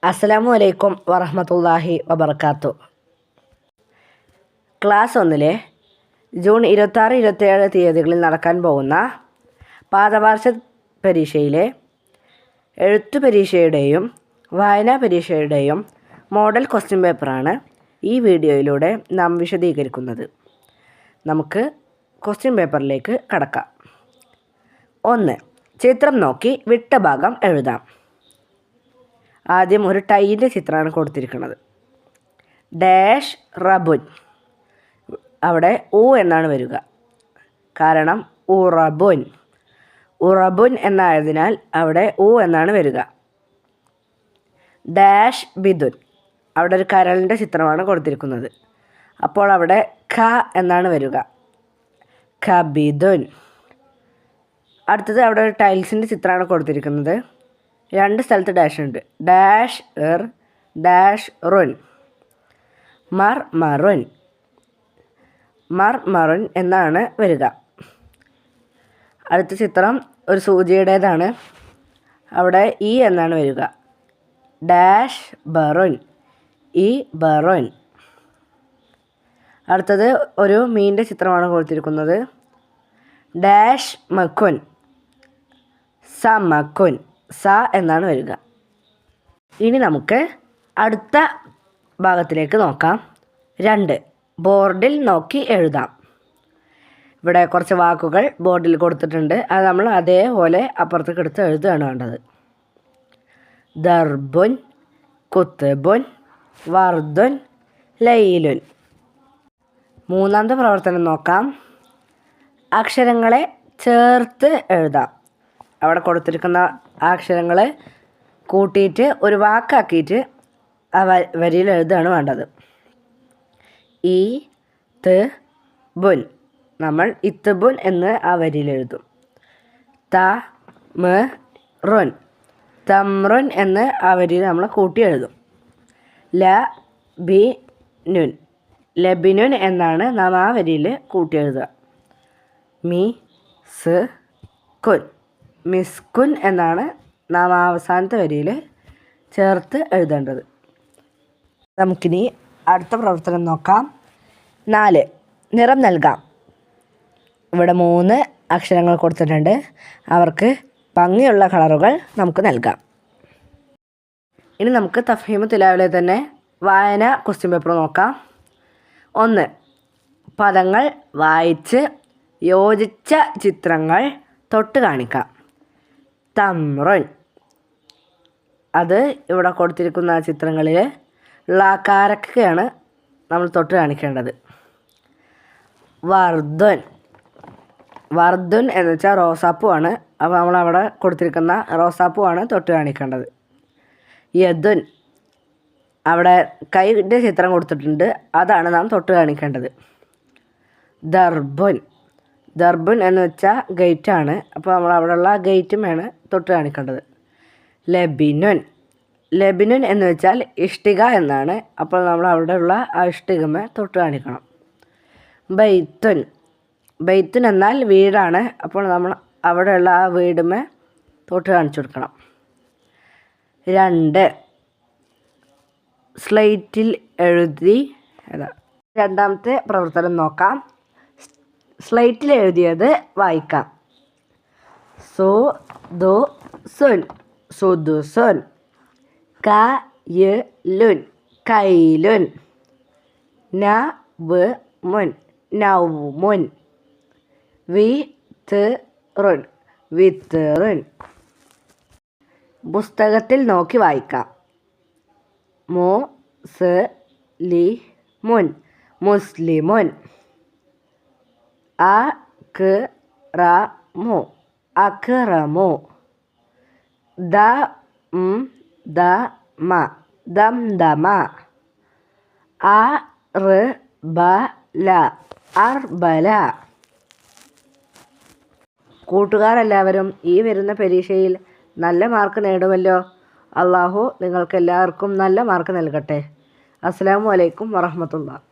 അസ്സലാമു അലൈക്കും വറഹ്മത്തുള്ളാഹി വബർക്കാത്തു. ക്ലാസ് 1 ജൂൺ 26-27 തീയതികളിൽ നടക്കാൻ പോകുന്ന പാദവാർഷിക പരീക്ഷയിലെ എഴുത്തു പരീക്ഷയുടെയും വായനാ പരീക്ഷയുടെയും മോഡൽ ക്വസ്റ്റ്യൻ പേപ്പറാണ് ഈ വീഡിയോയിലൂടെ നാം വിശദീകരിക്കുന്നത്. നമുക്ക് ക്വസ്റ്റ്യൻ പേപ്പറിലേക്ക് കടക്കാം. 1. ചിത്രം നോക്കി വിട്ട ഭാഗം എഴുതാം. ആദ്യം ഒരു ടൈൻ്റെ ചിത്രമാണ് കൊടുത്തിരിക്കുന്നത്. ഡാഷ് റബുൻ, അവിടെ ഉ എന്നാണ് വരിക, കാരണം ഉറബുൻ. ഉറബുൻ എന്നായതിനാൽ അവിടെ ഉ എന്നാണ് വരിക. ഡാഷ് ബിദുൻ, അവിടെ ഒരു കരളിൻ്റെ ചിത്രമാണ് കൊടുത്തിരിക്കുന്നത്, അപ്പോൾ അവിടെ ഖ എന്നാണ് വരിക, ഖബിദുൻ. അടുത്തത് അവിടെ ഒരു ടൈൽസിൻ്റെ ചിത്രമാണ് കൊടുത്തിരിക്കുന്നത്. 2 സ്ഥലത്ത് ഡാഷ് ഉണ്ട്. ഡാഷ് ഇർ ഡാഷ് റുൻ, മർ മറുൻ, മർ മറുൻ എന്നാണ് വരിക. അടുത്ത ചിത്രം ഒരു സൂചിയുടേതാണ്, അവിടെ ഇ എന്നാണ് വരിക. ഡാഷ് ബറുൻ, ഇ ബറുൻ. അടുത്തത് ഒരു മീനിൻ്റെ ചിത്രമാണ് കൊടുത്തിരിക്കുന്നത്. ഡാഷ് മക്കുൻ, സമക്കുൻ, സ എന്നാണ് വരിക. ഇനി നമുക്ക് അടുത്ത ഭാഗത്തിലേക്ക് നോക്കാം. 2. ബോർഡിൽ നോക്കി എഴുതാം. ഇവിടെ കുറച്ച് വാക്കുകൾ ബോർഡിൽ കൊടുത്തിട്ടുണ്ട്, അത് നമ്മൾ അതേപോലെ അപ്പുറത്തേക്ക് എടുത്ത് എഴുതുകയാണ് വേണ്ടത്. ദർബുൻ, കുത്തുബുൻ, വർദുൻ, ലൈലുൻ. 3ാമത്തെ പ്രവർത്തനം നോക്കാം. അക്ഷരങ്ങളെ ചേർത്ത് എഴുതാം. അവിടെ കൊടുത്തിരിക്കുന്ന അക്ഷരങ്ങൾ കൂട്ടിയിട്ട് ഒരു വാക്കാക്കിയിട്ട് ആ വരിയിൽ എഴുതുകയാണ് വേണ്ടത്. ഈ ത് ബുൻ, നമ്മൾ ഇത്ബുൻ എന്ന് ആ വരിയിൽ എഴുതും. ത മ റുൻ, തമ്രുൻ എന്ന് ആ വരിയിൽ നമ്മൾ കൂട്ടി എഴുതും. ല ബി നുൻ, ലബിനുൻ എന്നാണ് നാം ആ വരിയിൽ കൂട്ടി എഴുതുക. മി സ് കുൻ, മിസ്കുൻ എന്നാണ് നാം അവസാനത്തെ വരിയിൽ ചേർത്ത് എഴുതേണ്ടത്. നമുക്കിനി അടുത്ത പ്രവർത്തനം നോക്കാം. 4. നിറം നൽകാം. ഇവിടെ 3 അക്ഷരങ്ങൾ കൊടുത്തിട്ടുണ്ട്, അവർക്ക് ഭംഗിയുള്ള കളറുകൾ നമുക്ക് നൽകാം. ഇനി നമുക്ക് തഫ്ഹീമു തിലാവയിലെ തന്നെ വായന ക്വസ്റ്റ്യൻ പേപ്പർ നോക്കാം. 1. പദങ്ങൾ വായിച്ച് യോജിച്ച ചിത്രങ്ങൾ തൊട്ട് കാണിക്കാം. തമ്രുൻ, അത് ഇവിടെ കൊടുത്തിരിക്കുന്ന ചിത്രങ്ങളിൽ ഉള്ള കാരക്കയാണ് നമ്മൾ തൊട്ട് കാണിക്കേണ്ടത്. വർദുൻ, വർദുൻ എന്ന് വെച്ചാൽ റോസാപ്പൂവാണ്, അപ്പോൾ നമ്മളവിടെ കൊടുത്തിരിക്കുന്ന റോസാപ്പൂവാണ് തൊട്ട് കാണിക്കേണ്ടത്. യദുൻ, അവിടെ കൈയുടെ ചിത്രം കൊടുത്തിട്ടുണ്ട്, അതാണ് നാം തൊട്ട് കാണിക്കേണ്ടത്. ദർബുൻ, ദർബുൻ എന്ന് വെച്ചാൽ ഗേറ്റാണ്, അപ്പോൾ നമ്മൾ അവിടെയുള്ള ഗേറ്റുമാണ് തൊട്ട് കാണിക്കേണ്ടത്. ലബിനുൻ, ലബിനുൻ എന്ന് വെച്ചാൽ ഇഷ്ടിക എന്നാണ്, അപ്പോൾ നമ്മൾ അവിടെയുള്ള ആ ഇഷ്ടികമേ തൊട്ട് കാണിക്കണം. ബൈത്തുൻ, ബൈത്തുൻ എന്നാൽ വീടാണ്, അപ്പോൾ നമ്മൾ അവിടെയുള്ള ആ വീടുമേ തൊട്ട് കാണിച്ചു കൊടുക്കണം. 2. സ്ലേറ്റിൽ എഴുതി. 2ാമത്തെ പ്രവർത്തനം നോക്കാം. സ്ലേറ്റിൽ എഴുതിയത് വായിക്കാം. സു ദു സുൻ, സുദുസുൻ. കയലുൻ, കൈലുൻ. നവ്മുൻ, നൗമുൻ. വിത്റുൻ, വിത്റുൻ. പുസ്തകത്തിൽ നോക്കി വായിക്കാം. മുസ്ലിമുൻ, മുസ്ലിമുൻ. അക്റമു, അക്റമു. ദമ, ദംദമ. അർബല, അർബല. കൂട്ടുകാരെല്ലാവരും ഈ വരുന്ന പരീക്ഷയിൽ നല്ല മാർക്ക് നേടുമല്ലോ. അള്ളാഹു നിങ്ങൾക്കെല്ലാവർക്കും നല്ല മാർക്ക് നൽകട്ടെ. അസ്സലാമു അലൈക്കും വറഹ്മത്തുള്ളാഹി.